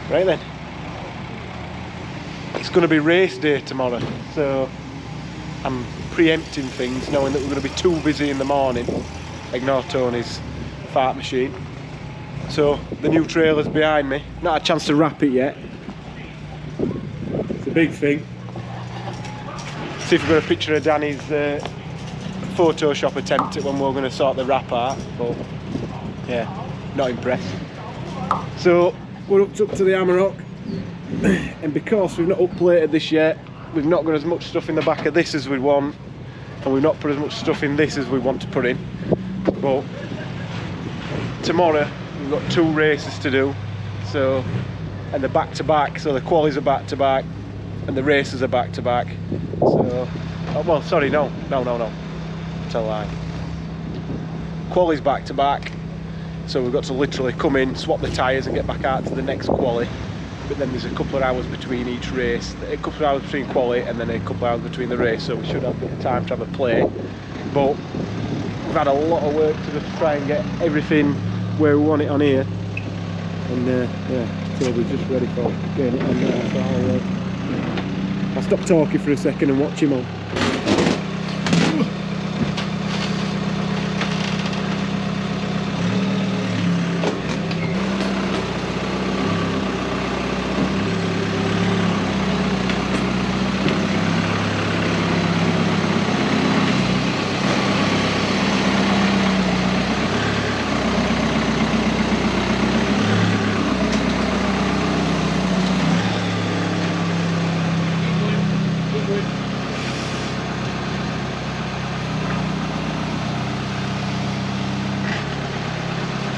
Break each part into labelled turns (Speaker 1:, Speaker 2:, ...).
Speaker 1: Right then, it's going to be race day tomorrow, so I'm preempting things knowing that we're going to be too busy in the morning. Ignore Tony's fart machine. So the new trailer's behind me, not had a chance to wrap it yet. It's a big thing. See if we've got a picture of Danny's Photoshop attempt at when we're going to sort the wrap out, but yeah, not impressed. So we're up to the Amarok, and because we've not upplated this yet, we've not got as much stuff in the back of this as we want, and we've not put as much stuff in this as we want to put in. But tomorrow we've got 2 races to do, so, and they're back to back, so the qualies are back to back and the races are back to back. So, oh, well, sorry, no, tell a lie. Qualies back to back, so we've got to literally come in, swap the tyres and get back out to the next quali. But then there's a couple of hours between each race, a couple of hours between quali and then a couple of hours between the race, so we should have a bit of time to have a play. But we've had a lot of work to just try and get everything where we want it on here, and yeah, Toby's just ready for getting it on there, so I'll stop talking for a second and watch him on.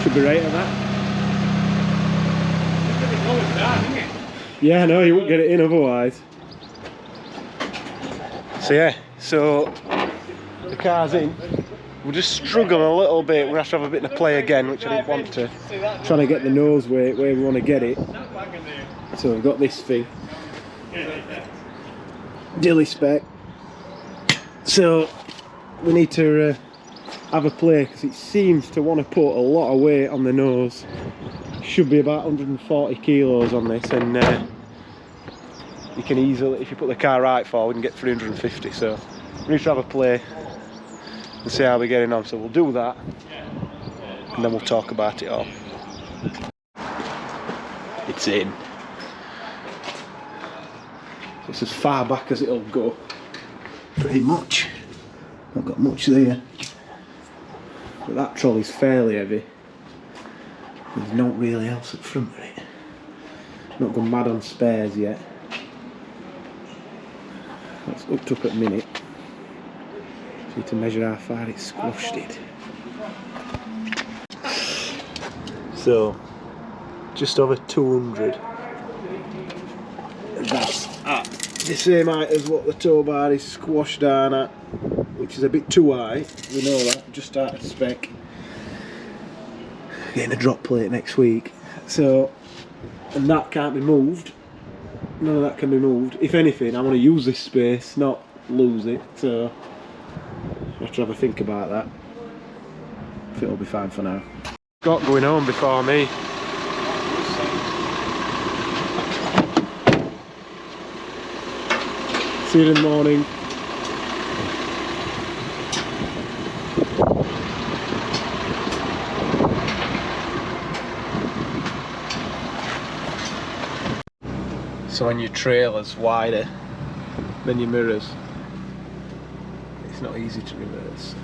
Speaker 1: Should be right at that. Yeah, no, you won't get it in otherwise. So yeah, so the car's in. We're just struggling a little bit. We're going to have a bit of play again, which I didn't want to. Trying to get the nose where we want to get it. So we've got this thing. Dilly spec. So we need to have a play, because it seems to want to put a lot of weight on the nose. Should be about 140 kilos on this, and you can easily, if you put the car right forward, and get 350. So we need to have a play and see how we're getting on. So we'll do that, and then we'll talk about it all. It's in. It's as far back as it'll go, pretty much. Not got much there. But that trolley's fairly heavy. There's not really else at the front of it. Not gone mad on spares yet. That's hooked up at the minute. So need to measure how far it's squashed it. So, just over 200. And that's at the same height as what the tow bar is squashed down at, which is a bit too high. We know that, just out of spec. Getting a drop plate next week. So, and that can't be moved. None of that can be moved. If anything, I want to use this space, not lose it. So, I have to have a think about that. I think it'll be fine for now. Got going home before me. See you in the morning. So when your trailer's wider than your mirrors, it's not easy to reverse.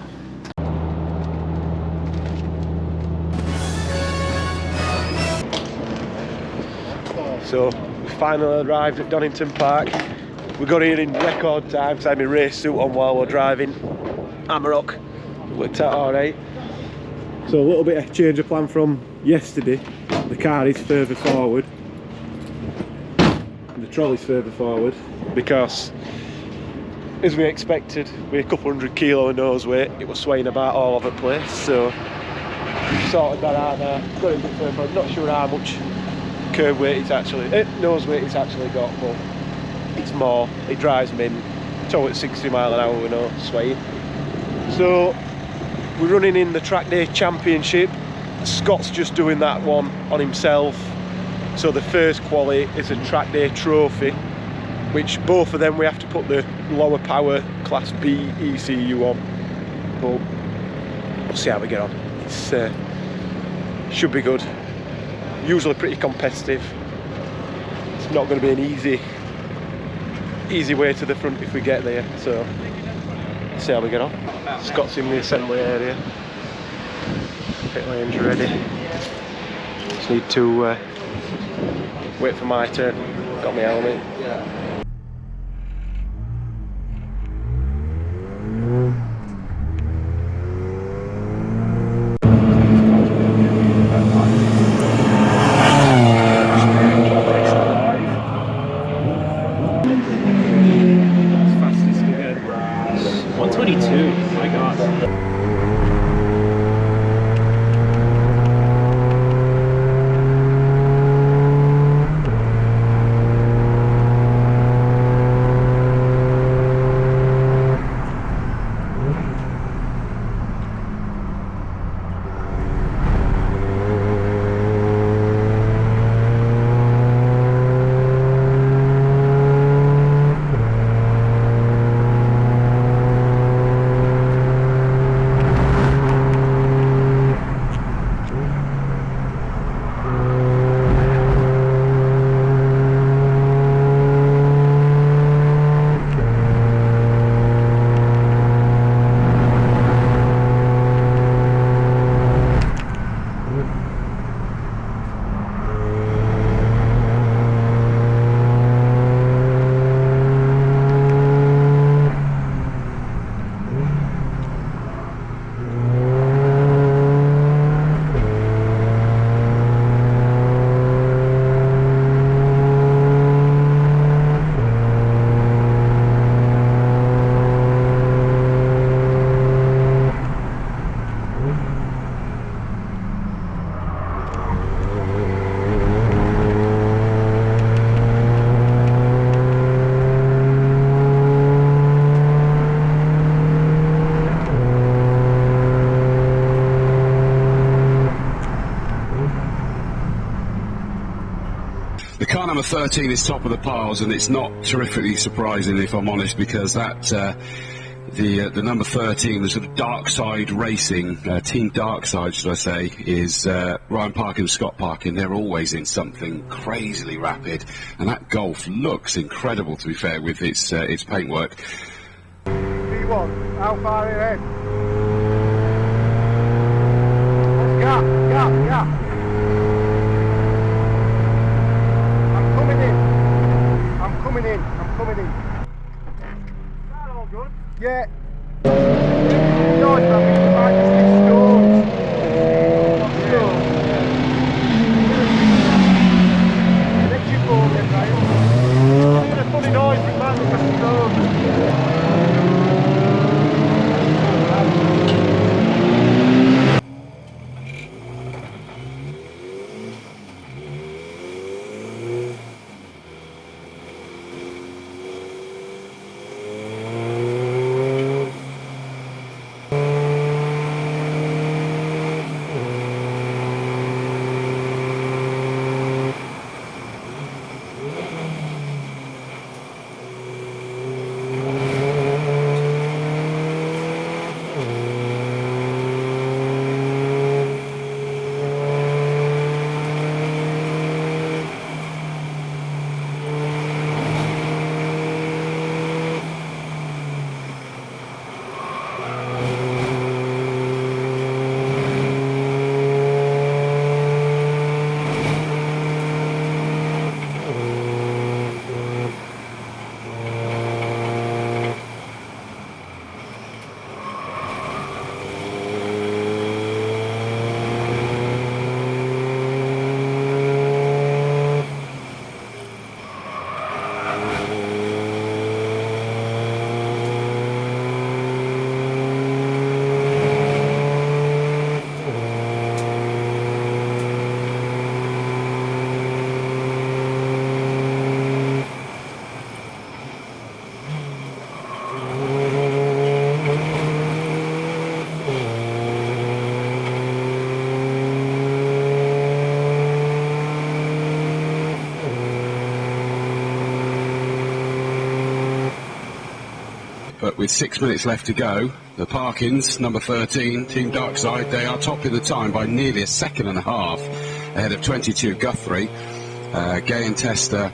Speaker 1: So we finally arrived at Donington Park. We got here in record time, so I had my race suit on while we're driving. Amarok, worked out alright. So a little bit of change of plan from yesterday. The car is further forward. And the trolley's further forward, because as we expected, with a couple 100 kilo of nose weight, it was swaying about all over the place. So we sorted that out there, got it a bit further. I'm not sure how much curb weight it's actually, nose weight it's actually got, but it's more. It drives me in tow at 60 mile an hour with no swaying. So we're running in the Trackday Championship. Scott's just doing that one on himself. So the first quality is a Trackday trophy, which both of them we have to put the lower power class B ECU on, but we'll see how we get on. It's should be good. Usually pretty competitive. It's not going to be an easy way to the front if we get there, so let's see how we get on. Scott's in the assembly area. Pit lane's ready. Just need to wait for my turn. Got my helmet. Fastest again. 122. My God.
Speaker 2: Car number 13 is top of the piles, and it's not terrifically surprising, if I'm honest, because that the number 13, the sort of Darkside Racing, Team Darkside, should I say, is Ryan Parkin and Scott Parkin. They're always in something crazily rapid, and that Golf looks incredible, to be fair, with its paintwork.
Speaker 1: V1, how far ahead? Gap. I'm coming in. Is that all good? Yeah. No, it's not. It might just be stones. Not stones. Let you go then, right? I'm gonna funny noise with that with the stones.
Speaker 2: but with 6 minutes left to go, the Parkins, number 13, Team Darkside, they are topping the time by nearly a second and a half ahead of 22 Guthrie. Gay and Tester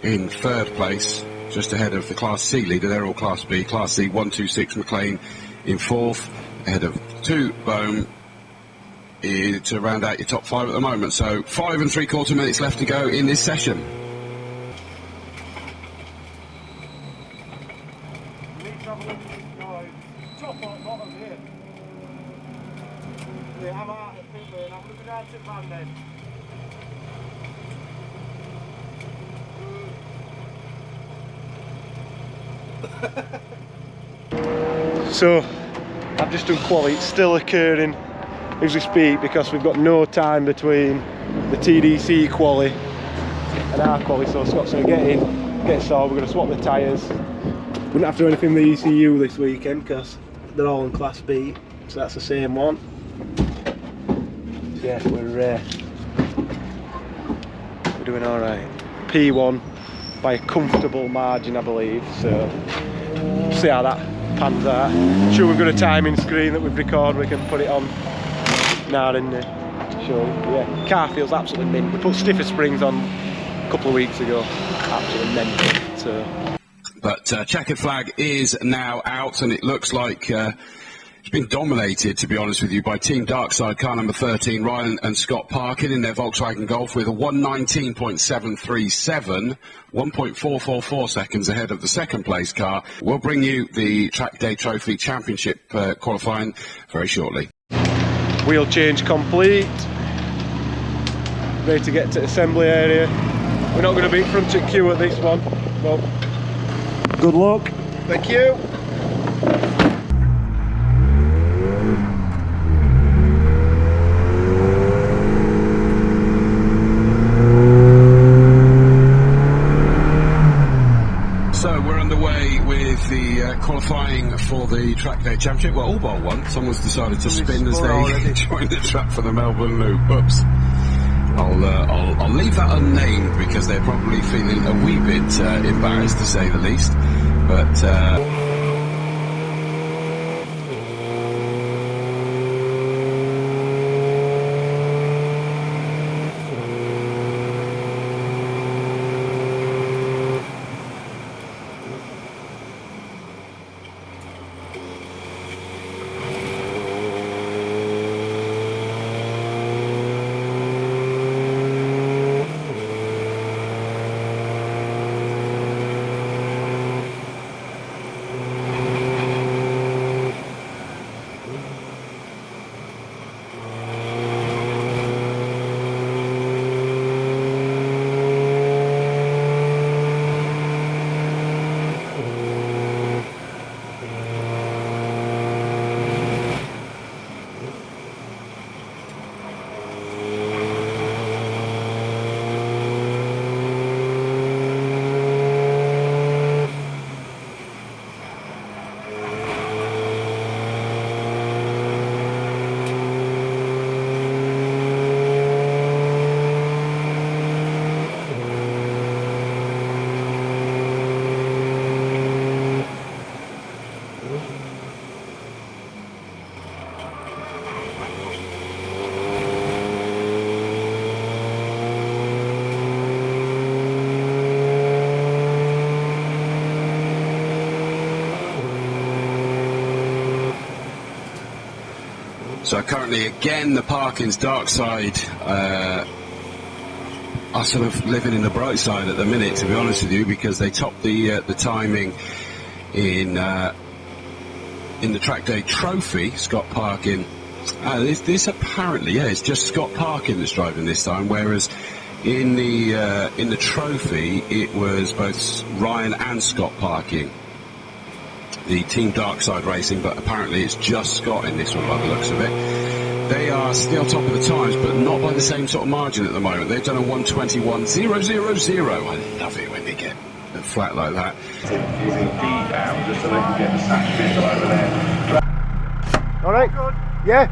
Speaker 2: in third place, just ahead of the Class C leader. They're all Class B. Class C, 126 McLean in fourth, ahead of 2 Bohm to round out your top 5 at the moment. So 5 3/4 minutes left to go in this session.
Speaker 1: So I've just done quali. It's still occurring as we speak because we've got no time between the TDC quali and our quali. So Scott's going to get in, get started. We're going to swap the tyres. We don't have to do anything with the ECU this weekend because they're all in Class B, so that's the same one. So yeah, we're doing all right. P1 by a comfortable margin, I believe. So see how that pans out. I'm sure we've got a timing screen that we've recorded. We can put it on now and show. Yeah, car feels absolutely mint. We put stiffer springs on a couple of weeks ago. Absolutely mental. So.
Speaker 2: But checkered flag is now out, and it looks like it's been dominated, to be honest with you, by Team Darkside, car number 13, Ryan and Scott Parkin in their Volkswagen Golf with a 1:19.737, 1.444 seconds ahead of the second place car. We'll bring you the Trackday Trophy Championship qualifying very shortly.
Speaker 1: Wheel change complete. Ready to get to assembly area. We're not going to be front at queue at this one. Well, good luck. Thank you.
Speaker 2: So we're underway with the qualifying for the Trackday Championship. Well, all but one. Someone's decided to spin as they join the track for the Melbourne Loop. Oops. I'll leave that unnamed because they're probably feeling a wee bit embarrassed, to say the least. But so currently, again, the Parkins Darkside are sort of living in the bright side at the minute, to be honest with you, because they topped the timing in the Trackday Trophy. Scott Parkin. This apparently, yeah, it's just Scott Parkin that's driving this time, whereas in the Trophy it was both Ryan and Scott Parkin, the Team Darkside Racing, but apparently it's just Scott in this one by the looks of it. They are still top of the times, but not by the same sort of margin at the moment. They've done a 1:21.000. I love it when they get flat like that.
Speaker 3: Using D down just so they can get the sash bit over there.
Speaker 1: All right. Good. Yeah.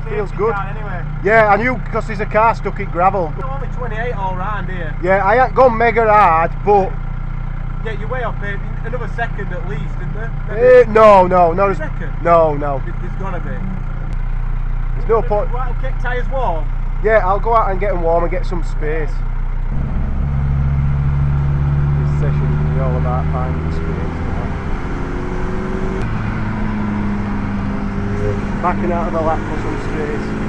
Speaker 1: Feels good. Anyway. Yeah, I knew because there's a car stuck in gravel. You're only 28 all round here. Yeah, I ain't gone mega hard, but Yeah, you're way off, mate. Another second at least, isn't there? No, not a second. No. There's gotta be. There's no point. Go out and get tyres warm. Yeah, I'll go out and get them warm and get some space. This session is really all about finding space. Backing out of the lap for some space.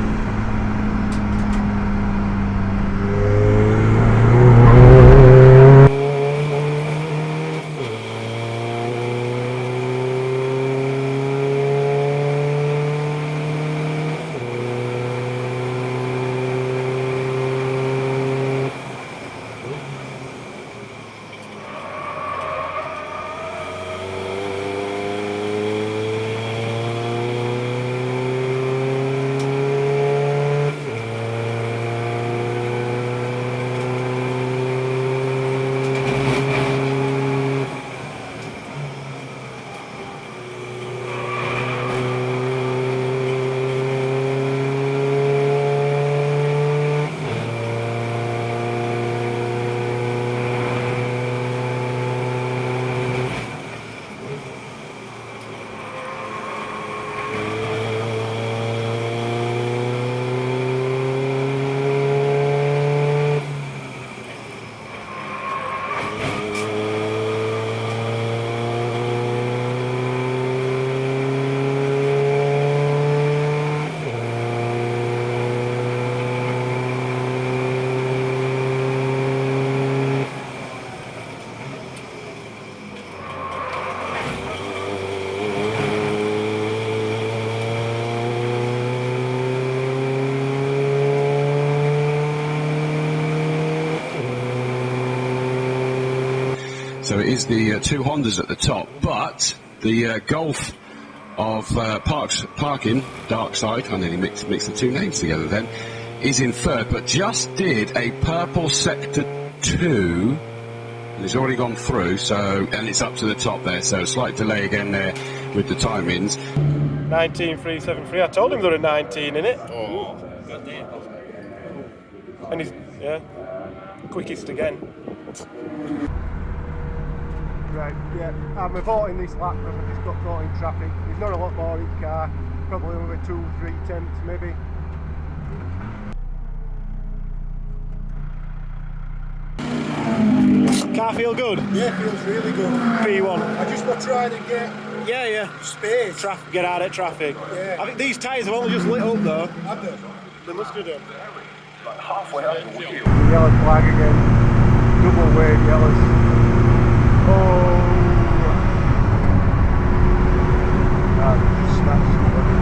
Speaker 2: So it is the two Hondas at the top, but the Golf of Parking, Darkside, I nearly mixed the two names together then, is in third, but just did a purple Sector 2, and it's already gone through, so, and it's up to the top there, so a slight delay again there with the timings.
Speaker 1: 19.373. I told him there were 19 in it.
Speaker 2: Oh, goddamn.
Speaker 1: And he's, yeah, quickest again. Right, yeah, I'm avoiding this lap because I've just got caught in traffic. There's not a lot more in the car, probably over 2-3 tenths maybe. Car feel good?
Speaker 4: Yeah, it feels really good.
Speaker 1: P1.
Speaker 4: I just want to try to get space.
Speaker 1: Get out of traffic.
Speaker 4: Yeah.
Speaker 1: I think these tyres have only just lit up though.
Speaker 4: Have they?
Speaker 1: They must have done.
Speaker 3: Like halfway up the wheel.
Speaker 1: Yellow flag again. Double wave yellows. Oh. Just snatched somebody.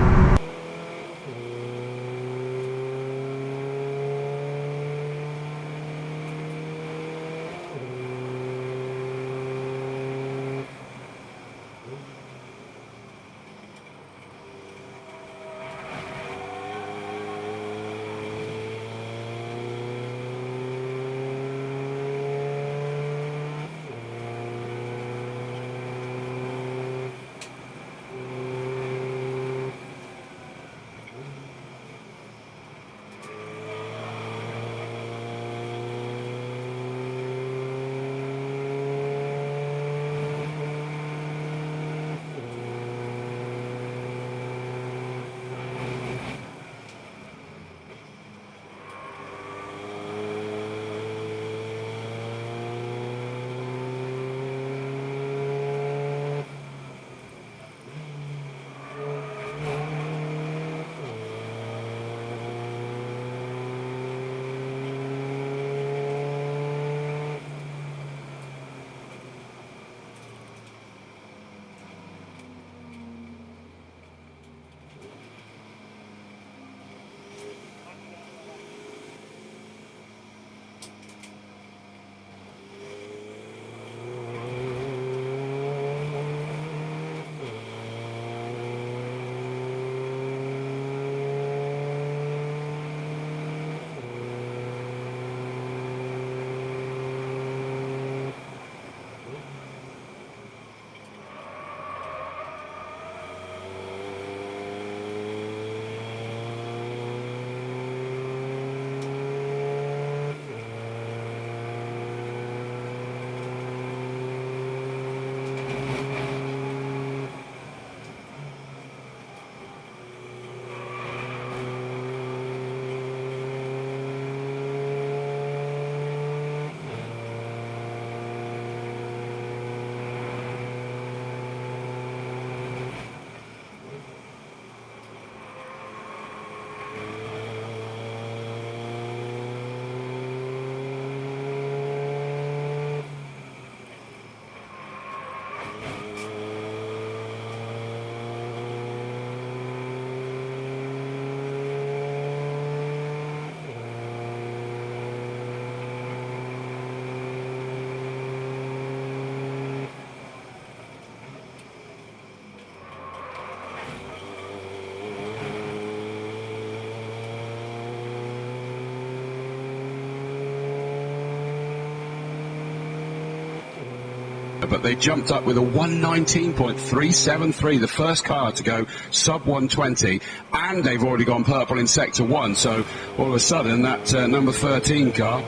Speaker 2: but they jumped up with a 119.373, the first car to go sub 120, and they've already gone purple in Sector 1, so all of a sudden that number 13 car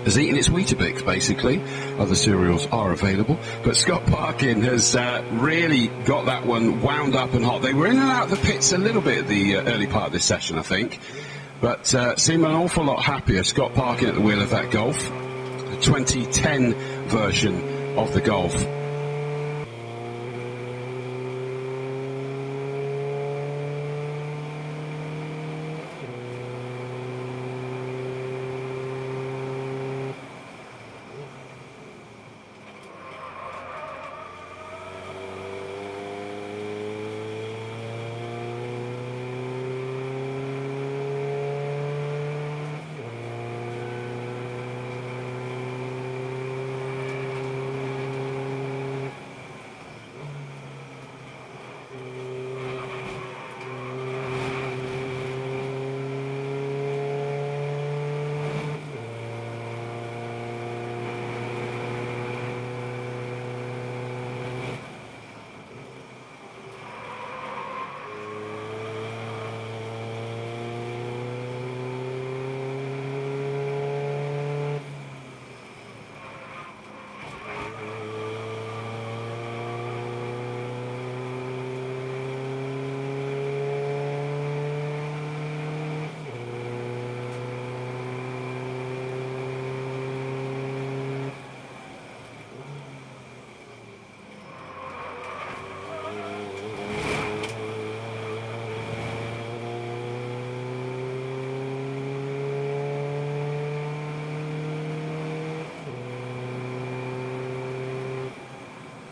Speaker 2: has eaten its Weetabix, basically. Other cereals are available, but Scott Parkin has really got that one wound up and hot. They were in and out of the pits a little bit at the early part of this session, I think, but seem an awful lot happier. Scott Parkin at the wheel of that Golf, the 2010 version of the Golf.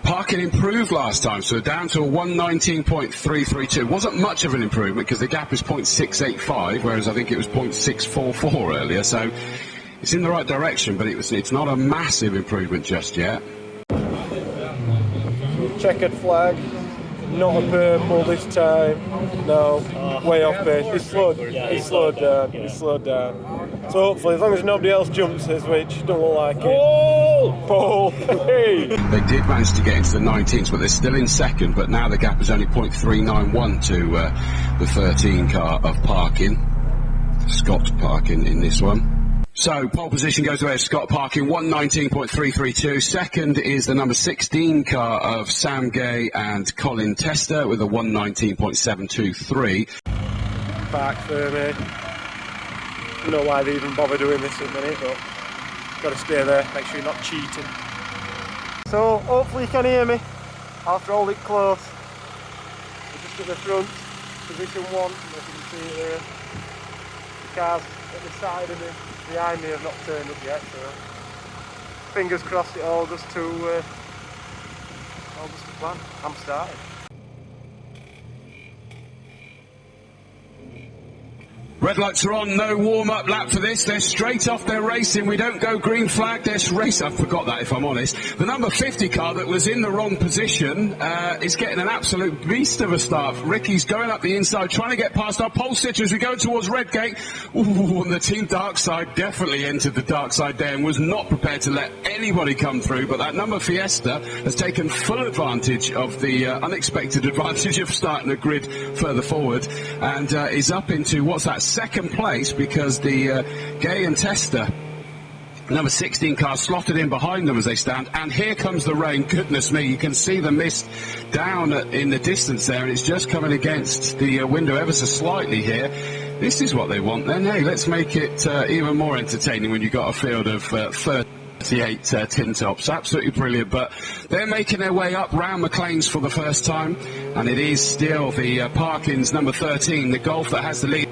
Speaker 2: Parkin improved last time, so down to a 119.332. Wasn't much of an improvement because the gap is 0.685, whereas I think it was 0.644 earlier, so it's in the right direction, but it's not a massive improvement just yet.
Speaker 1: Checkered flag, not a purple this time. No, way off pace. It's slowed down. It's slowed down. So hopefully, as long as nobody else jumps this, which don't look like it. Pole! Hey!
Speaker 2: They did manage to get into the 19s, but they're still in second, but now the gap is only 0.391 to the 13 car of Parkin. Scott Parkin in this one. So, pole position goes away of Scott Parkin, 119.332. Second is the number 16 car of Sam Gay and Colin Tester with a 119.723.
Speaker 1: Park for me. I don't know why they even bother doing this at the minute, but got to stay there, make sure you're not cheating. So, hopefully you can hear me. I'll hold it close. We're just at the front, position 1, as you can see here. The cars at the side of me, behind me have not turned up yet, so fingers crossed it all goes to plan. I'm starting.
Speaker 2: Red lights are on, no warm-up lap for this. They're straight off, they're racing. We don't go green flag, they're race. I forgot that, if I'm honest. The number 50 car that was in the wrong position is getting an absolute beast of a start. Ricky's going up the inside, trying to get past our pole sitter as we go towards Redgate. Ooh, and the Team Darkside definitely entered the Darkside there and was not prepared to let anybody come through. But that number Fiesta has taken full advantage of the unexpected advantage of starting a grid further forward and is up into, what's that, second place, because the Gay and Tester number 16 car slotted in behind them as they stand, and here comes the rain. Goodness me, you can see the mist down in the distance there, and it's just coming against the window ever so slightly here. This is what they want then. Hey, let's make it even more entertaining when you've got a field of 38 tin tops. Absolutely brilliant. But they're making their way up round McLean's for the first time, and it is still the Parkins number 13, the Golf, that has the lead.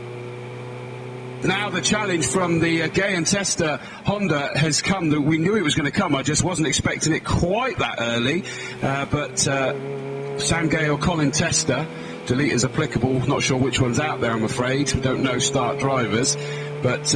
Speaker 2: Now the challenge from the Gay and Tester Honda has come. That we knew it was going to come. I just wasn't expecting it quite that early. But Sam Gay or Colin Tester, delete is applicable. Not sure which one's out there, I'm afraid. We don't know start drivers. But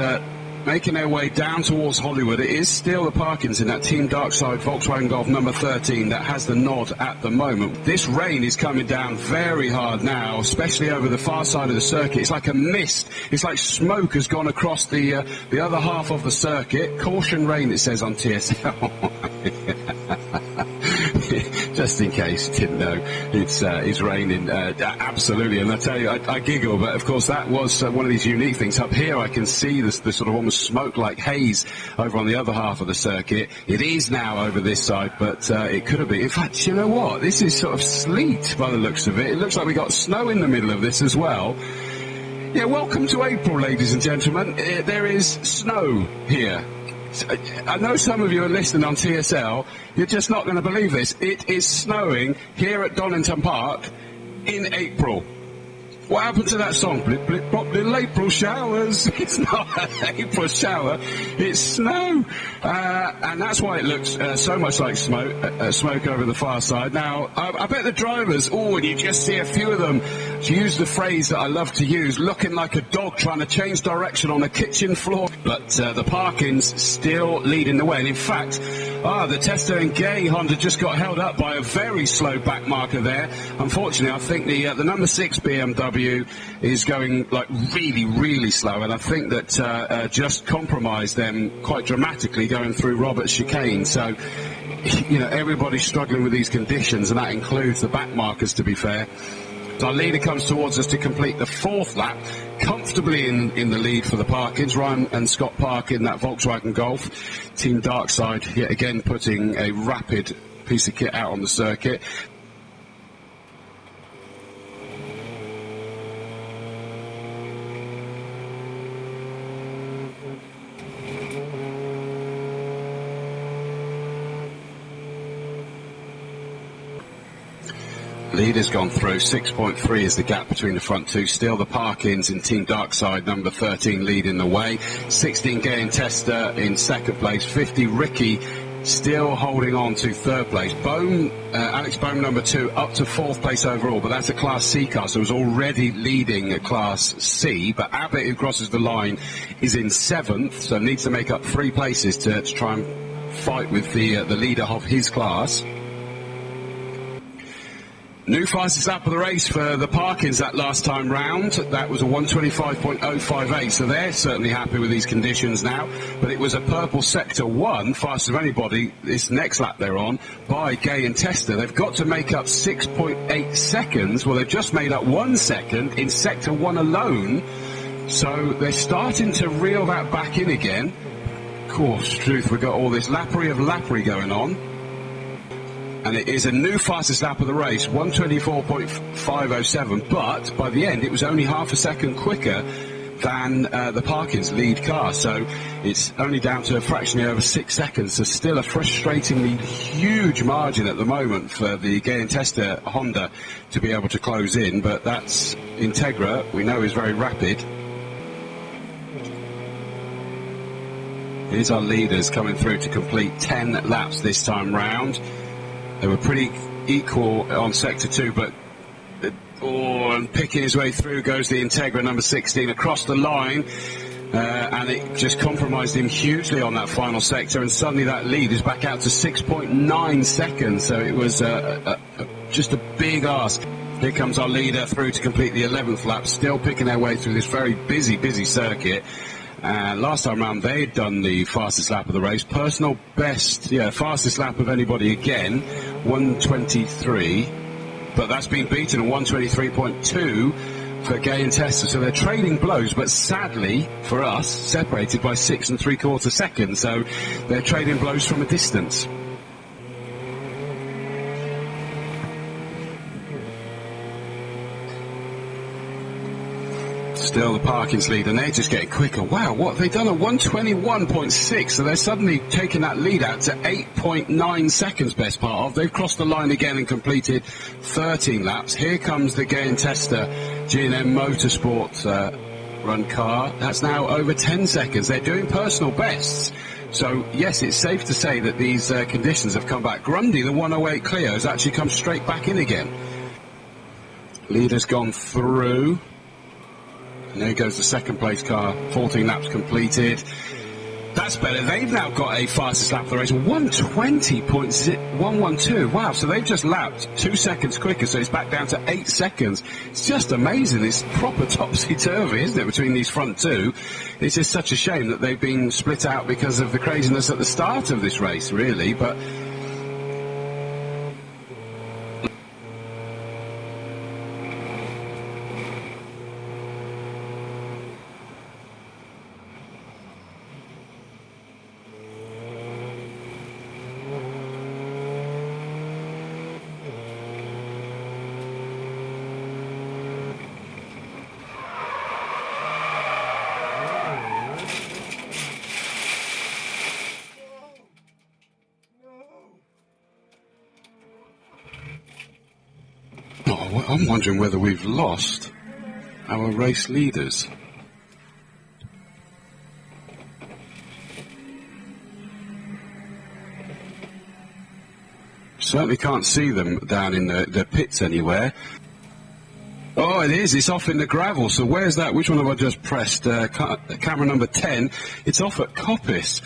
Speaker 2: making their way down towards Hollywood. It is still the Parkins in that Team Darkside Volkswagen Golf number 13 that has the nod at the moment. This rain is coming down very hard now, especially over the far side of the circuit. It's like a mist. It's like smoke has gone across the other half of the circuit. Caution rain, it says on TSL. just in case you didn't know, it's raining, absolutely. And I tell you, I giggle, but of course that was one of these unique things. Up here I can see the sort of almost smoke like haze over on the other half of the circuit. It is now over this side, but it could have been. In fact, you know what? This is sort of sleet by the looks of it. It looks like we got snow in the middle of this as well. Yeah, welcome to April, ladies and gentlemen. There is snow here. I know some of you are listening on TSL. You're just not going to believe this. It is snowing here at Donington Park in April. What happened to that song? Blip, blip, blop, little April showers. It's not an April shower, it's snow. And that's why it looks so much like smoke over the far side. Now, I bet the drivers, and you just see a few of them, to use the phrase that I love to use, looking like a dog trying to change direction on a kitchen floor. But the Parkins still leading the way. And in fact, the Tester and Gay Honda just got held up by a very slow back marker there. Unfortunately, I think the number 6 BMW is going like really, really slow, and I think that just compromised them quite dramatically going through Robert's chicane. So, you know, everybody's struggling with these conditions, and that includes the back markers, to be fair. Our leader comes towards us to complete the 4th lap, comfortably in the lead for the Parkins. Ryan and Scott Park in that Volkswagen Golf. Team Darkside yet again putting a rapid piece of kit out on the circuit. Leader's gone through. 6.3 is the gap between the front two. Still the Parkins in Team Darkside, number 13, leading the way. 16 Gay and Tester in 2nd place. 50 Ricky still holding on to 3rd place. Alex Bohm, number 2, up to 4th place overall, but that's a Class C car, so it was already leading a Class C. But Abbott, who crosses the line, is in 7th, so needs to make up 3 places to try and fight with the leader of his class. New fastest lap of the race for the Parkins that last time round. That was a 125.058, so they're certainly happy with these conditions now. But it was a purple sector 1, fastest of anybody, this next lap they're on, by Gay and Tester. They've got to make up 6.8 seconds. Well, they've just made up 1 second in sector 1 alone. So they're starting to reel that back in again. Of course, truth, we've got all this lappery of lappery going on. And it is a new fastest lap of the race, 124.507, but by the end it was only half a second quicker than the Parkins lead car, so it's only down to a fractionally over 6 seconds, so still a frustratingly huge margin at the moment for the Gay and Tester Honda to be able to close in, but that's Integra, we know is very rapid. Here's our leaders coming through to complete 10 laps this time round. They were pretty equal on sector 2, but and picking his way through goes the Integra number 16 across the line, and it just compromised him hugely on that final sector, and suddenly that lead is back out to 6.9 seconds, so it was just a big ask. Here comes our leader through to complete the 11th lap, still picking their way through this very busy circuit. Last time round they had done the fastest lap of the race, personal best, fastest lap of anybody again, 123, but that's been beaten at 123.2 for Gay and Tester, so they're trading blows, but sadly for us, separated by 6 3/4 seconds, so they're trading blows from a distance. Still the Parkins lead, and they're just getting quicker. Wow, what have they done at 121.6? So they're suddenly taking that lead out to 8.9 seconds, best part of. They've crossed the line again and completed 13 laps. Here comes the Gay and Tester G&M Motorsport run car. That's now over 10 seconds. They're doing personal bests. So, yes, it's safe to say that these conditions have come back. Grundy, the 108 Clio, has actually come straight back in again. Leader's gone through. And there goes the 2nd place car, 14 laps completed. That's better. They've now got a fastest lap of the race, 120.112. Wow, so they've just lapped 2 seconds quicker, so it's back down to 8 seconds. It's just amazing. It's proper topsy-turvy, isn't it, between these front two? It's just such a shame that they've been split out because of the craziness at the start of this race, really, but I'm wondering whether we've lost our race leaders. Certainly can't see them down in the pits anywhere. Oh, it is. It's off in the gravel. So where's that? Which one have I just pressed? Camera number 10. It's off at Coppice.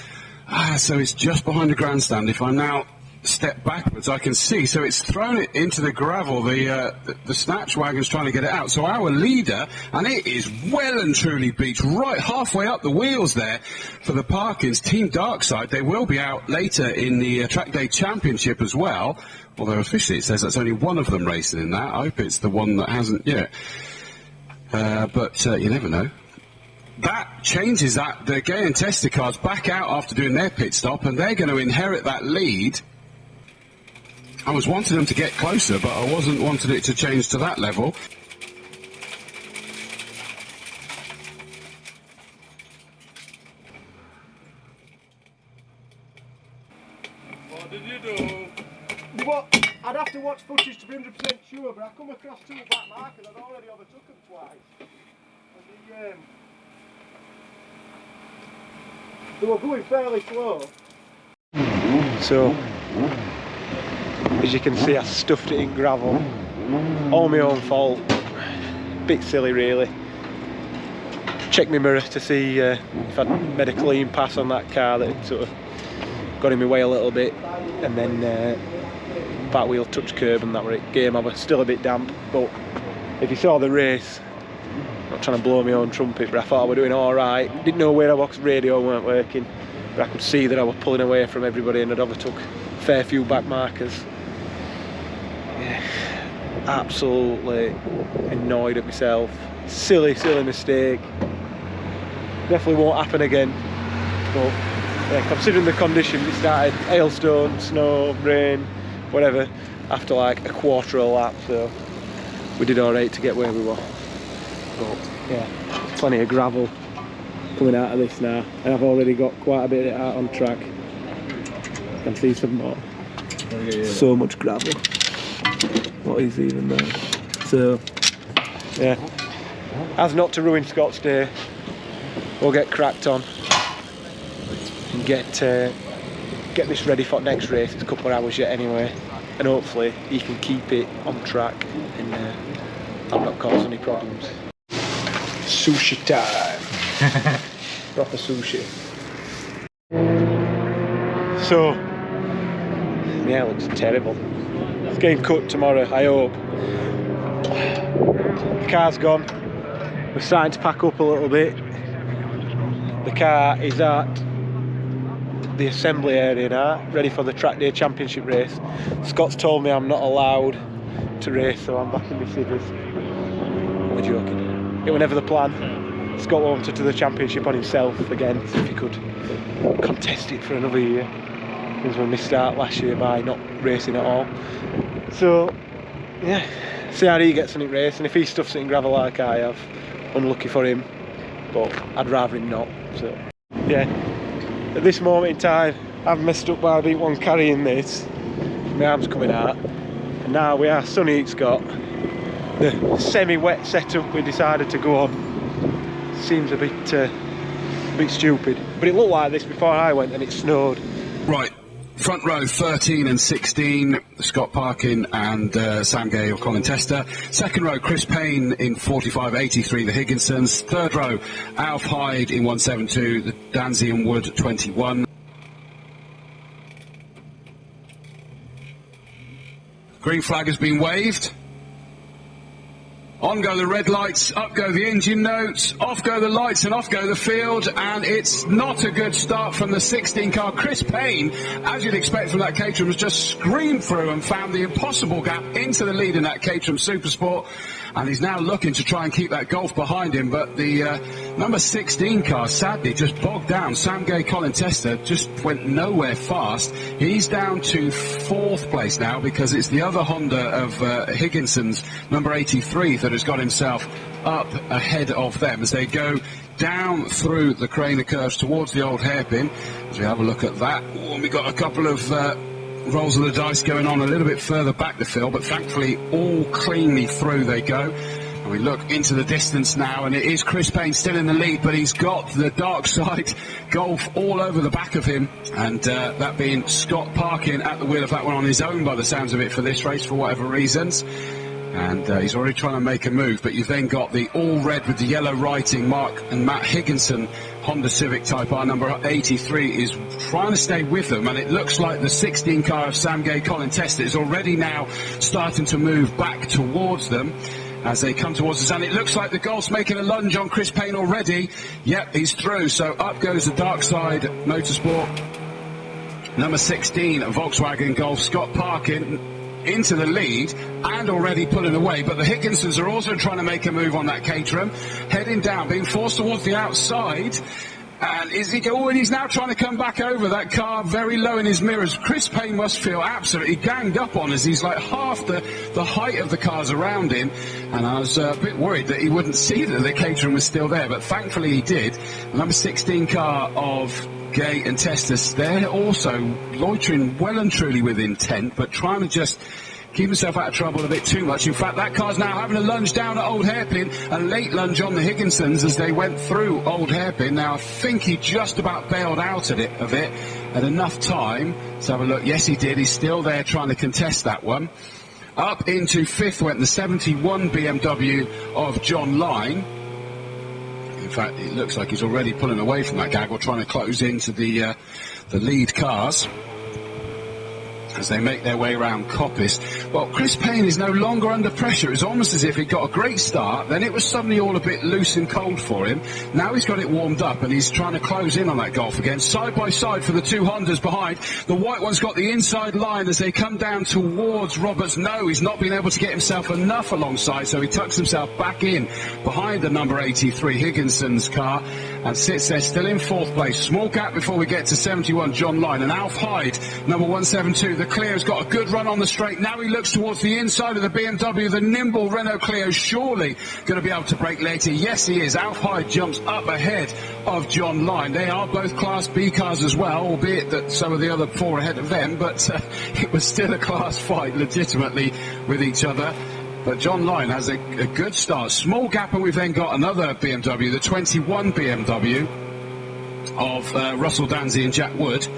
Speaker 2: So it's just behind the grandstand. If I now step backwards, I can see. So it's thrown it into the gravel. The snatch wagon's trying to get it out. So our leader, and it is well and truly beached right halfway up the wheels there for the Parkins. Team Darkside, they will be out later in the Trackday Championship as well. Although officially it says that's only one of them racing in that. I hope it's the one that hasn't yet. But you never know. That changes that. The Gay and Tester cars back out after doing their pit stop, and they're going to inherit that lead. I was wanting them to get closer, but I wasn't wanting it to change to that level.
Speaker 1: What did you do? What? I'd have to watch footage to be 100% sure, but I come across two back markers. I'd already overtook them twice. And they were going fairly slow. So, as you can see, I stuffed it in gravel. All my own fault. Bit silly, really. Checked my mirror to see if I'd made a clean pass on that car that had sort of got in my way a little bit, and then back wheel touched curb, and that were it. Game over. Still a bit damp, but if you saw the race, I'm not trying to blow my own trumpet, but I thought I was doing alright. Didn't know where I was, radio weren't working, but I could see that I was pulling away from everybody, and I'd overtook a fair few back markers. Yeah, absolutely annoyed at myself. Silly mistake. Definitely won't happen again. But yeah, considering the conditions, it started hailstone, snow, rain, whatever, after like a quarter of a lap, so we did alright to get where we were. But yeah, there's plenty of gravel coming out of this now, and I've already got quite a bit out on track. You can see some more. So much gravel. What is even there? So yeah, as not to ruin Scott's day, we'll get cracked on and get this ready for next race. It's a couple of hours yet anyway, and hopefully he can keep it on track and I'll not cause any problems. Sushi time. Proper sushi. So yeah, it looks terrible. It's getting cut tomorrow, I hope. The car's gone. We're starting to pack up a little bit. The car is at the assembly area now, ready for the Trackday Championship race. Scott's told me I'm not allowed to race, so I'm back in my scissors. I'm joking. It was never the plan. Scott wanted to the championship on himself again, so if he could contest it for another year. It was when we start last year by not racing at all. So yeah, see how he gets on it race, and if he stuffs it in gravel like I have, unlucky for him, but I'd rather him not. So yeah, at this moment in time I've messed up by being one carrying this, my arm's coming out, and now we are sunny. It's got the semi-wet setup we decided to go on. Seems a bit stupid, but it looked like this before I went, and it snowed.
Speaker 2: Right, front row 13 and 16, Scott Parkin and Sam Gay or Colin Tester. Second row, Chris Payne in 45.83, the Higginsons. Third row, Alf Hyde in 172, the Danzy and Wood 21. Green flag has been waved. On go the red lights, up go the engine notes, off go the lights and off go the field, and it's not a good start from the 16 car. Chris Payne, as you'd expect from that Caterham, has just screamed through and found the impossible gap into the lead in that Caterham Supersport, and he's now looking to try and keep that Golf behind him, but the number 16 car sadly just bogged down. Sam Gay, Colin Tester just went nowhere fast. He's down to 4th place now because it's the other Honda of Higginson's number 83 that has got himself up ahead of them as they go down through the Craner curves towards the old hairpin. As we have a look at that, we've got a couple of rolls of the dice going on a little bit further back the field, but thankfully all cleanly through they go. And we look into the distance now, and it is Chris Payne still in the lead, but he's got the Darkside Golf all over the back of him, and that being Scott Parkin at the wheel of that one on his own by the sounds of it for this race for whatever reasons. And he's already trying to make a move, but you've then got the all red with the yellow writing, Mark and Matt Higginson, Honda Civic Type R number 83 is trying to stay with them, and it looks like the 16 car of Sam Gay Colin Tester is already now starting to move back towards them as they come towards us, and it looks like the Golf's making a lunge on Chris Payne already. Yep, he's through, so up goes the Darkside Motorsport number 16 Volkswagen Golf, Scott Parkin into the lead and already pulling away, but the Higginsons are also trying to make a move on that Caterham, heading down, being forced towards the outside. And he's now trying to come back over that car very low in his mirrors. Chris Payne must feel absolutely ganged up on as he's like half the height of the cars around him. And I was a bit worried that he wouldn't see that the Caterham was still there, but thankfully he did. The number 16 car of Gay and Testis, they're also loitering well and truly with intent, but trying to just keep himself out of trouble a bit too much. In fact, that car's now having a lunge down at Old Hairpin, a late lunge on the Higginsons as they went through Old Hairpin. Now, I think he just about bailed out of it at enough time. Let's have a look. Yes, he did. He's still there trying to contest that one. Up into fifth went the 71 BMW of John Lyne. In fact, it looks like he's already pulling away from that gaggle, trying to close into the lead cars as they make their way around Coppice. Well, Chris Payne is no longer under pressure. It's almost as if he got a great start, then it was suddenly all a bit loose and cold for him. Now he's got it warmed up and he's trying to close in on that Golf again. Side by side for the two Hondas behind. The white one's got the inside line as they come down towards Roberts. No, he's not been able to get himself enough alongside, so he tucks himself back in behind the number 83 Higginson's car and sits there still in fourth place. Small gap before we get to 71 John Lyne, and Alf Hyde, number 172, the Clio's got a good run on the straight. Now he looks towards the inside of the BMW. The nimble Renault Clio surely going to be able to break later. Yes, he is. Alf Hyde jumps up ahead of John Lyne. They are both Class B cars as well, albeit that some of the other four ahead of them, but it was still a class fight legitimately with each other. But John Lyne has a good start. Small gap, and we've then got another BMW, the 21 BMW of Russell Danzy and Jack Wood.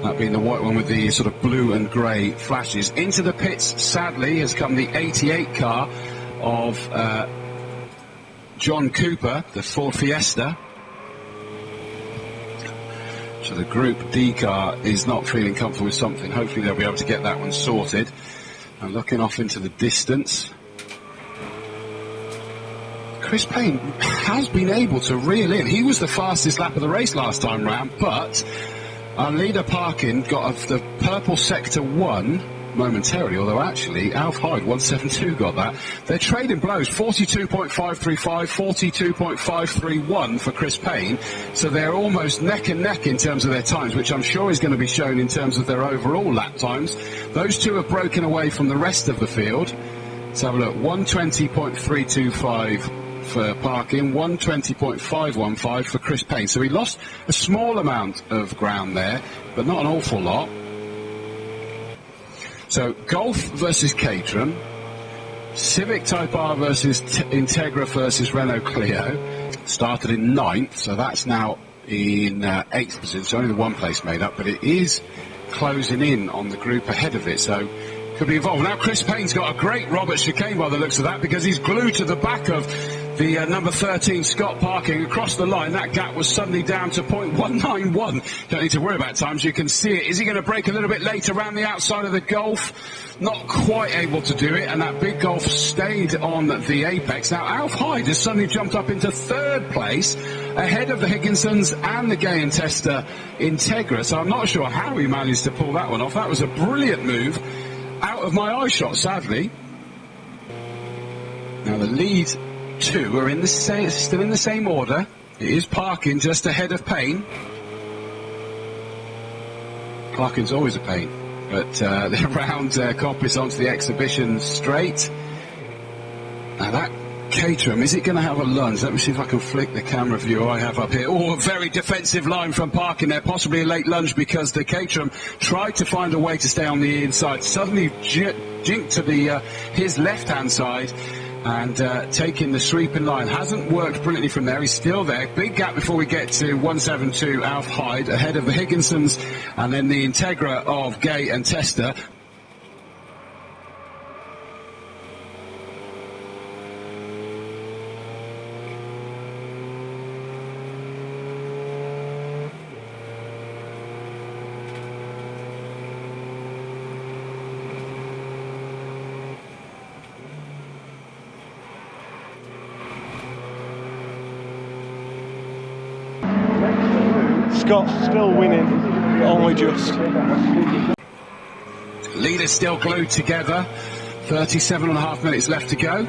Speaker 2: That being the white one with the sort of blue and grey flashes. Into the pits, sadly, has come the 88 car of John Cooper, the Ford Fiesta. So the Group D car is not feeling comfortable with something. Hopefully they'll be able to get that one sorted. And looking off into the distance, Chris Payne has been able to reel in. He was the fastest lap of the race last time round, but our leader Parkin got the purple sector 1 momentarily, although actually Alf Hyde 172 got that. They're trading blows, 42.535, 42.531 for Chris Payne, so they're almost neck and neck in terms of their times, which I'm sure is going to be shown in terms of their overall lap times. Those two have broken away from the rest of the field. Let's have a look. 120.325 for Parkin, 120.515 for Chris Payne. So he lost a small amount of ground there, but not an awful lot. So Golf versus Caterham, Civic Type R versus Integra versus Renault Clio. Started in 9th, so that's now in 8th position. It's only the one place made up, but it is closing in on the group ahead of it, so could be involved. Now Chris Payne's got a great Robert chicane by the looks of that, because he's glued to the back of the number 13 Scott Parkin across the line. That gap was suddenly down to 0.191. Don't need to worry about times, you can see it. Is he going to break a little bit later around the outside of the Golf? Not quite able to do it, and that big Golf stayed on the apex. Now Alf Hyde has suddenly jumped up into 3rd place ahead of the Higginsons and the Gay and Tester Integra, so I'm not sure how he managed to pull that one off. That was a brilliant move out of my eye shot, sadly. Now the lead two are in the still in the same order. It is Parkin just ahead of Payne. Parkin's always a pain, but they're round Coppice onto the exhibition straight. Now that Caterham, is it going to have a lunge? Let me see if I can flick the camera view I have up here. Oh, a very defensive line from Parkin there, possibly a late lunge because the Caterham tried to find a way to stay on the inside, suddenly jinked to his left-hand side and taking the sweeping line. Hasn't worked brilliantly from there, he's still there. Big gap before we get to 172 Alf Hyde, ahead of the Higginsons and then the Integra of Gay and Tester.
Speaker 1: Scott's still winning, but only just.
Speaker 2: Leaders still glued together. 37.5 minutes left to go.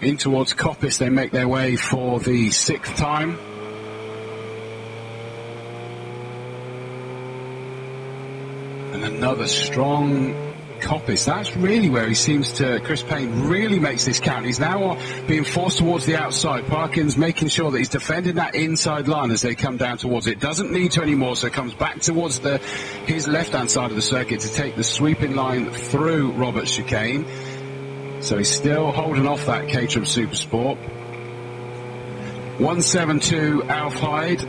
Speaker 2: In towards Coppice, they make their way for the 6th time. And another strong Coppice. That's really where he seems to, Chris Payne really makes this count. He's now being forced towards the outside. Parkin's making sure that he's defending that inside line as they come down towards it. Doesn't need to anymore, so comes back towards his left-hand side of the circuit to take the sweeping line through Roberts chicane. So he's still holding off that Caterham Supersport. 172 Alf Hyde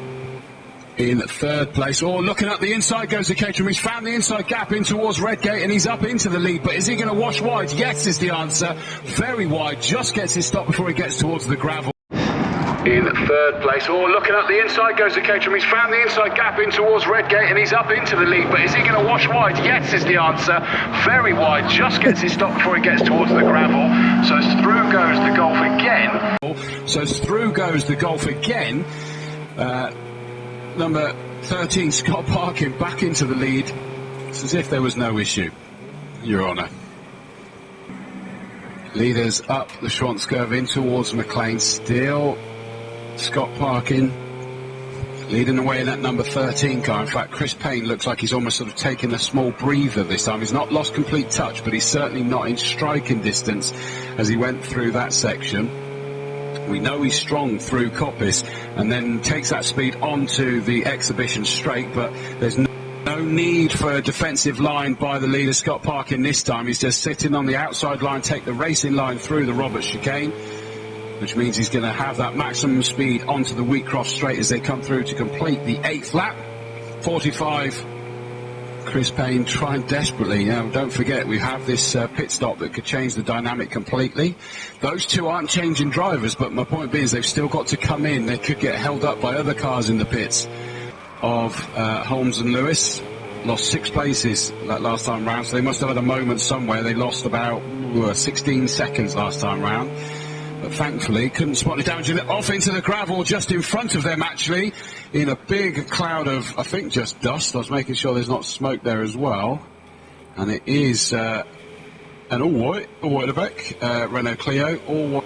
Speaker 2: in 3rd place. Oh, looking up the inside goes the Caterham. He's found the inside gap in towards Redgate and he's up into the lead. But is he going to wash wide? Yes is the answer. Very wide. Just gets his stop before he gets towards the gravel. In 3rd place. Oh, looking up the inside goes the Caterham. He's found the inside gap in towards Redgate and he's up into the lead. But is he going to wash wide? Yes is the answer. Very wide. Just gets his stop before he gets towards the gravel. So through goes the Golf again. So through goes the Golf again. Number 13, Scott Parkin, back into the lead. It's as if there was no issue, Your Honour. Leaders up the Schwantz curve in towards McLean. Still Scott Parkin leading the way in that number 13 car. In fact, Chris Payne looks like he's almost sort of taken a small breather this time. He's not lost complete touch, but he's certainly not in striking distance as he went through that section. We know he's strong through Coppice and then takes that speed onto the exhibition straight, but there's no need for a defensive line by the leader, Scott Parkin, this time. He's just sitting on the outside line, take the racing line through the Roberts chicane, which means he's going to have that maximum speed onto the Wheatcroft straight as they come through to complete the 8th lap. 45. Chris Payne trying desperately. Don't forget, we have this pit stop that could change the dynamic completely. Those two aren't changing drivers, but my point being is they've still got to come in. They could get held up by other cars in the pits. Of Holmes and Lewis lost 6 places that last time round, so they must have had a moment somewhere. They lost about 16 seconds last time round. But thankfully couldn't spot the damage in it. Off into the gravel just in front of them, actually, in a big cloud of, I think, just dust. I was making sure there's not smoke there as well. And it is an all-white at the back, Renault Clio, all-white.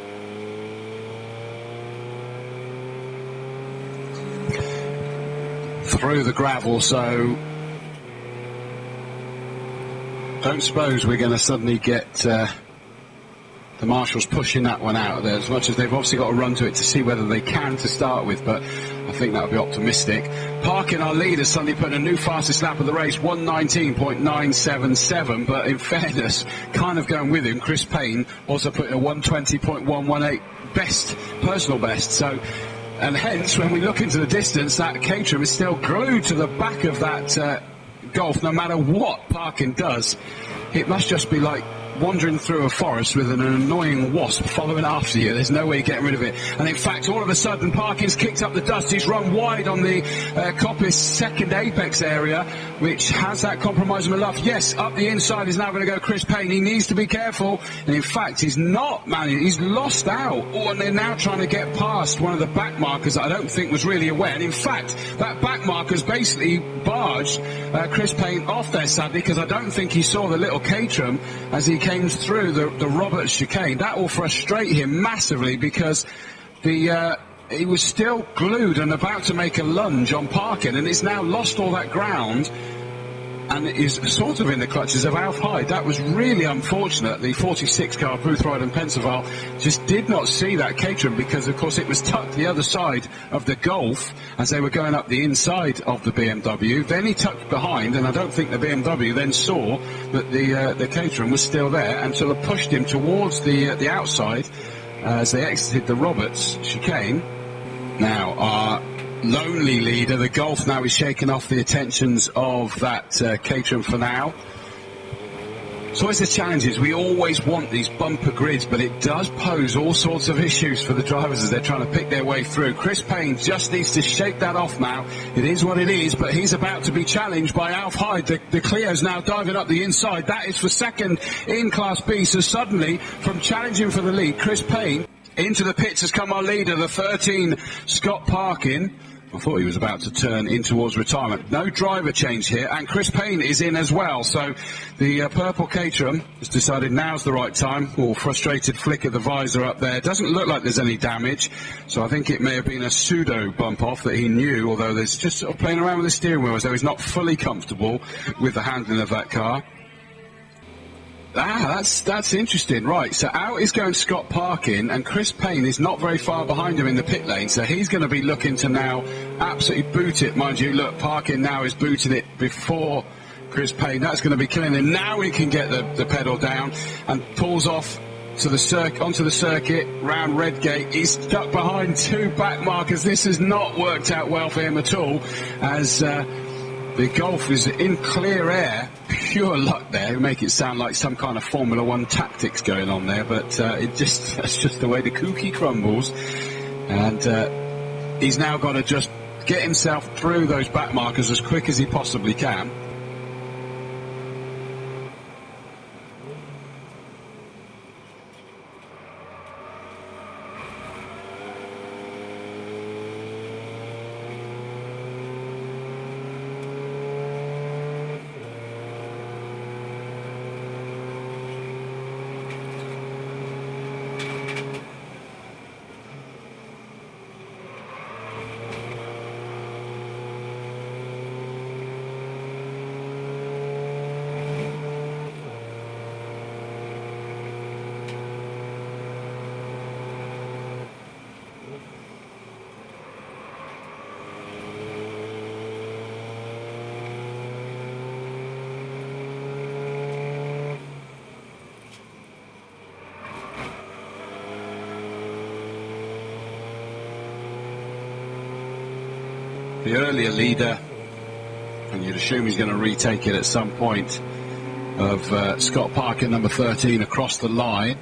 Speaker 2: Through the gravel, so don't suppose we're going to suddenly get the marshals pushing that one out of there, as much as they've obviously got to run to it to see whether they can to start with, but I think that would be optimistic. Parkin, our leader, suddenly putting a new fastest lap of the race, 119.977, but in fairness, kind of going with him, Chris Payne also putting a 120.118 best, personal best, so, and hence, when we look into the distance, that Caterham is still glued to the back of that Golf, no matter what Parkin does. It must just be like wandering through a forest with an annoying wasp following after you. There's no way of getting rid of it. And in fact, all of a sudden, Parkin's kicked up the dust. He's run wide on the Coppice second apex area, which has that compromise of enough. Yes, up the inside is now going to go Chris Payne. He needs to be careful. And in fact, he's not, man. He's lost out. Oh, and they're now trying to get past one of the back markers that I don't think was really aware. And in fact, that back marker's basically barged Chris Payne off there, sadly, because I don't think he saw the little Caterham as he came through the Roberts chicane. That will frustrate him massively because he was still glued and about to make a lunge on Parkin, and it's now lost all that ground and is sort of in the clutches of Alf Hyde. That was really unfortunate. The 46 car, Boothroyd and Pensaval, just did not see that Caterham because, of course, it was tucked the other side of the Golf as they were going up the inside of the BMW. Then he tucked behind, and I don't think the BMW then saw that the Caterham was still there and sort of pushed him towards the outside as they exited the Roberts chicane. Now, our lonely leader, the Golf, now is shaking off the attentions of that Caterham for now. So as the challenges, we always want these bumper grids, but it does pose all sorts of issues for the drivers as they're trying to pick their way through. Chris Payne just needs to shake that off now. It is what it is, but he's about to be challenged by Alf Hyde. The Clio's now diving up the inside. That is for second in Class B. So suddenly, from challenging for the lead, Chris Payne into the pits has come our leader, the 13, Scott Parkin. I thought he was about to turn in towards retirement. No driver change here, and Chris Payne is in as well. So the purple Caterham has decided now's the right time. Oh, frustrated flick of the visor up there. Doesn't look like there's any damage, so I think it may have been a pseudo bump off that he knew, although there's just sort of playing around with the steering wheel as though he's not fully comfortable with the handling of that car. That's interesting. Right, so out is going Scott Parkin, and Chris Payne is not very far behind him in the pit lane, so he's going to be looking to now absolutely boot it. Mind you, look, Parkin now is booting it before Chris Payne. That's going to be killing him. Now he can get the pedal down and pulls off to the onto the circuit, round Redgate. He's stuck behind two back markers. This has not worked out well for him at all, as the Golf is in clear air. Pure luck there. You make it sound like some kind of Formula One tactics going on there, but that's just the way the cookie crumbles. And he's now got to just get himself through those back markers as quick as he possibly can. The earlier leader, and you'd assume he's going to retake it at some point, of Scott Parkin, number 13, across the line.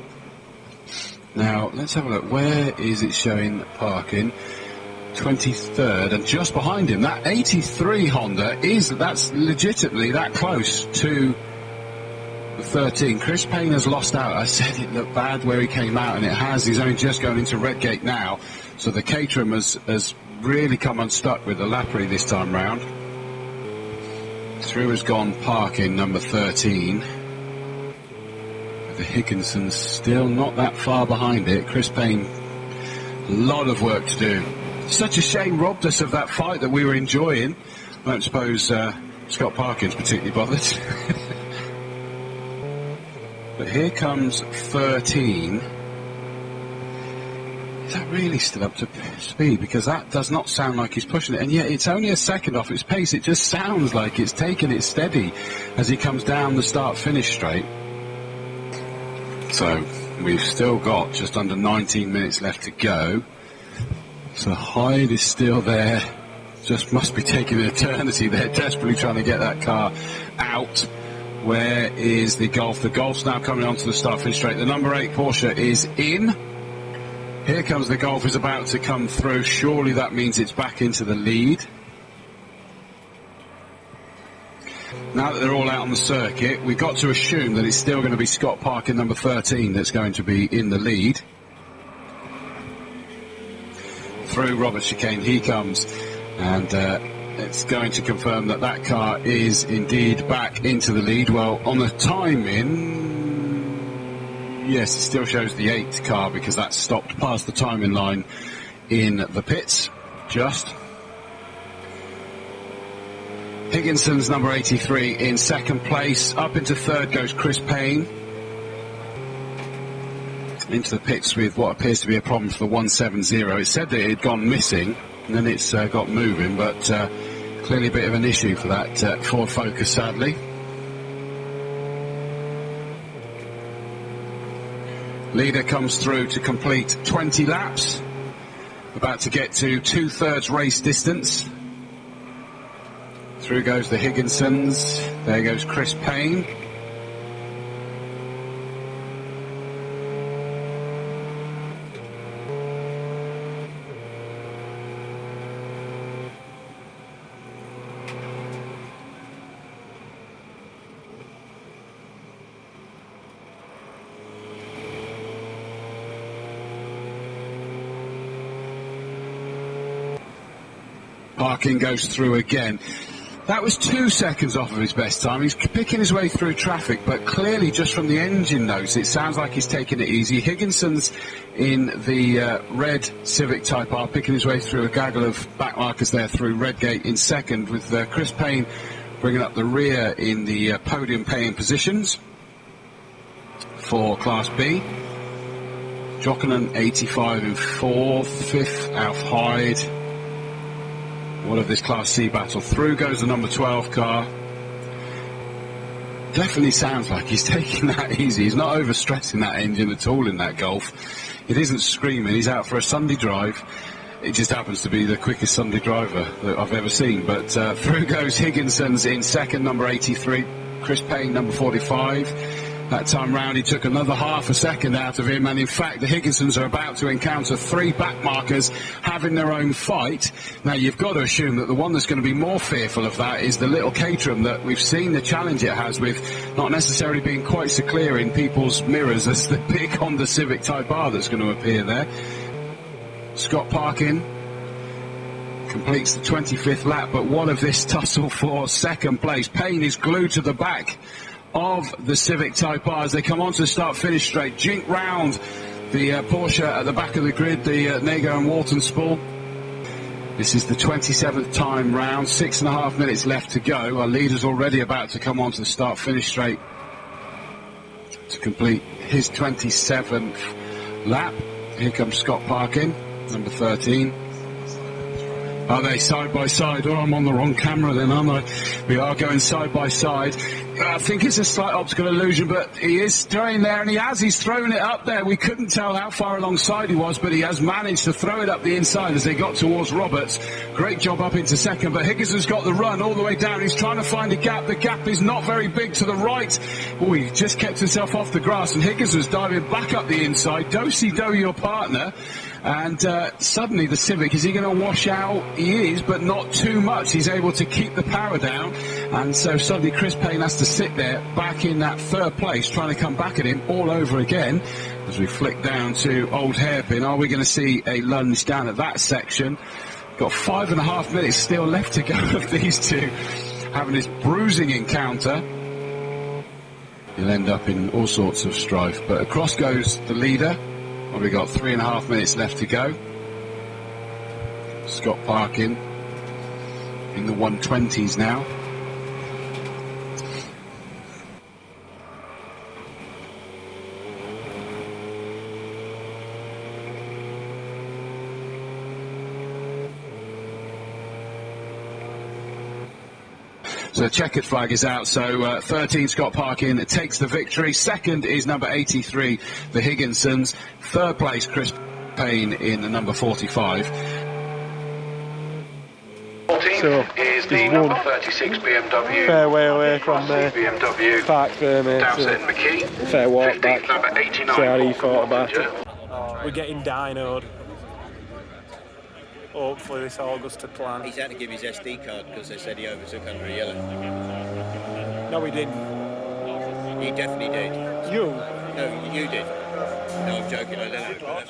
Speaker 2: Now, let's have a look. Where is it showing Parkin? 23rd, and just behind him, that 83 Honda that's legitimately that close to the 13. Chris Payne has lost out. I said it looked bad where he came out, and it has. He's only just going into Redgate now, so the Caterham has really come unstuck with the Lapri this time round. Through has gone Parkin, number 13. The Higginson's still not that far behind it. Chris Payne, a lot of work to do. Such a shame, robbed us of that fight that we were enjoying. I don't suppose Scott Parkin's particularly bothered. But here comes 13. Is that really still up to speed? Because that does not sound like he's pushing it, and yet it's only a second off its pace. It just sounds like it's taking it steady as he comes down the start-finish straight. So we've still got just under 19 minutes left to go. So Hyde is still there. Just must be taking an eternity. They're desperately trying to get that car out. Where is the Golf? The Golf's now coming onto the start-finish straight. The number 8 Porsche is in. Here comes the Golf, is about to come through. Surely that means it's back into the lead. Now that they're all out on the circuit, we've got to assume that it's still going to be Scott Parkin, number 13, that's going to be in the lead. Through Robert Chicane he comes, and it's going to confirm that that car is indeed back into the lead. Well, on the timing, yes, it still shows the 8th car because that's stopped past the timing line in the pits, just. Higginson's number 83 in second place. Up into third goes Chris Payne. Into the pits with what appears to be a problem for the 170. It said that it had gone missing, and then it's got moving, but clearly a bit of an issue for that Ford Focus, sadly. Leader comes through to complete 20 laps. About to get to 2/3 race distance. Through goes the Higginsons. There goes Chris Payne. Parkin goes through again. That was 2 seconds off of his best time. He's picking his way through traffic, but clearly just from the engine notes, it sounds like he's taking it easy. Higginson's in the red Civic Type R, picking his way through a gaggle of back markers there through Redgate in second, with Chris Payne bringing up the rear in the podium paying positions for Class B. Jockenan 85 in fourth, fifth Alf Hyde. What of this Class C battle? Through goes the number 12 car. Definitely sounds like he's taking that easy. He's not overstressing that engine at all in that Golf. It isn't screaming. He's out for a Sunday drive. It just happens to be the quickest Sunday driver that I've ever seen. But through goes Higginson's in second, number 83. Chris Payne, number 45. That time round he took another half a second out of him, and in fact the Higginsons are about to encounter 3 back markers having their own fight. Now you've got to assume that the one that's going to be more fearful of that is the little Caterham, that we've seen the challenge it has with not necessarily being quite so clear in people's mirrors as the big Honda Civic Type R that's going to appear there. Scott Parkin completes the 25th lap, but what of this tussle for second place? Payne is glued to the back of the Civic Type R as they come onto the start-finish straight. Jink round the Porsche at the back of the grid, the Nego and Walton Spool. This is the 27th time round, 6.5 minutes left to go. Our leader's already about to come onto the start-finish straight to complete his 27th lap. Here comes Scott Parkin, number 13. Are they side by side? Oh, I'm on the wrong camera then, aren't I? We are going side by side. I think it's a slight optical illusion, but he is throwing there, and he's thrown it up there. We couldn't tell how far alongside he was, but he has managed to throw it up the inside as they got towards Roberts. Great job up into second, but Higginson's got the run all the way down. He's trying to find a gap. The gap is not very big to the right. Oh, he just kept himself off the grass, and Higginson's diving back up the inside. Do-si-do your partner. And suddenly the Civic, is he going to wash out? He is, but not too much. He's able to keep the power down, and so suddenly Chris Payne has to sit there back in that third place, trying to come back at him all over again as we flick down to Old Hairpin. Are we going to see a lunge down at that section? Got 5.5 minutes still left to go of these two having this bruising encounter. You'll end up in all sorts of strife, but across goes the leader. Well, we've got 3.5 minutes left to go. Scott Parkin in the 120s now. So the checkered flag is out, so 13 Scott Parkin takes the victory. Second is number 83, the Higginsons. Third place, Chris Payne in the number 45.
Speaker 3: So is the number 36 BMW.
Speaker 1: Fair way away from
Speaker 3: BMW
Speaker 1: Park there, mate.
Speaker 3: Dowsett and McKee.
Speaker 1: Fair walk
Speaker 3: 15th
Speaker 1: back.
Speaker 3: number 89.
Speaker 1: See how he thought about it.
Speaker 5: We're getting dynoed. Hopefully this all goes to plan.
Speaker 6: He's had to give his SD card because they said he overtook under a yellow.
Speaker 5: No, we didn't.
Speaker 6: He definitely did.
Speaker 5: You?
Speaker 6: No, you did. No, I'm joking, I don't know.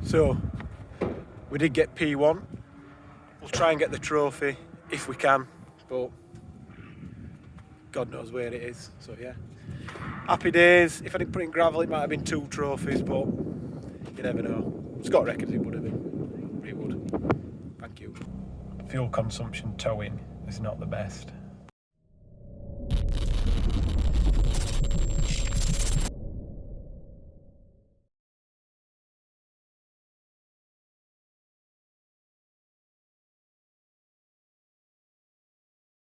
Speaker 1: So, We did get P1. We'll try and get the trophy if we can, but God knows where it is. So yeah, happy days. If I didn't put in gravel, it might have been 2 trophies, but you never know. Scott reckons it would have been. It would. Thank you. Fuel consumption towing is not the best.